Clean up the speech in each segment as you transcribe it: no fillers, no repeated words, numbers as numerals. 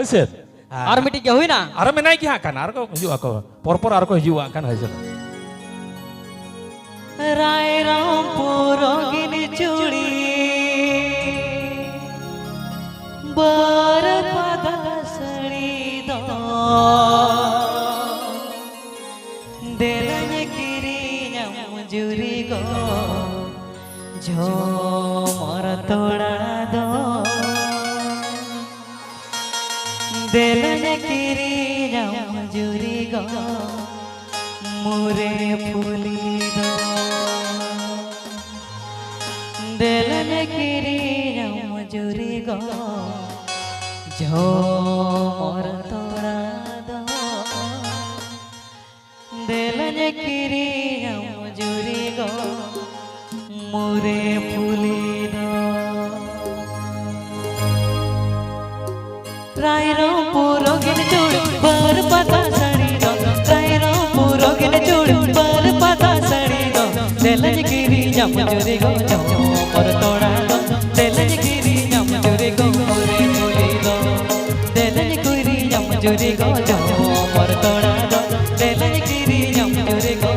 ऐसे और मीटिंग क्या हुई ना आरो मेनाय की हां kan आरो हिजुआ को por आरो को हिजुआ kan हाइसे राय रामपुर गिनी चूड़ी बर पदा सड़ी दो देलन किरी मुजुरी गो जो मोर तोड़ा दो देलन किरी मुजुरी गो मुरे फूली दो देलन किरी मुजुरी गो जो मोर तोड़ा दो देलन किरी मुजुरी गो मुरे फूली दो रायरंपुर गिन चूड़ बर पता सड़ी दो रायरंपुर गिन चूड़ बर पता सड़ी दो देलन किरी मुजुरी गो जो मोर तोड़ा दो देलन किरी मुजुरी गो मुरे फूली दो देलन किरी मुजुरी गो जो मोर तोड़ा दो देलन किरी मुजुरी गो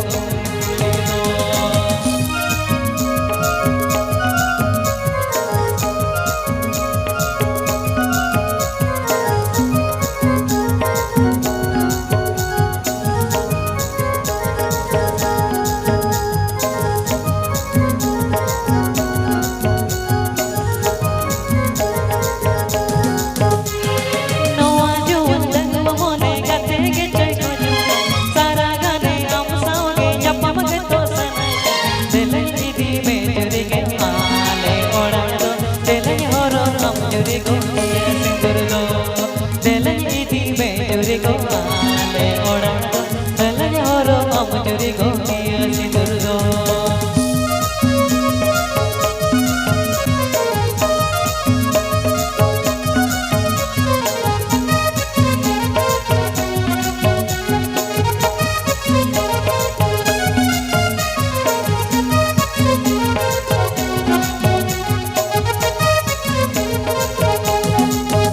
Go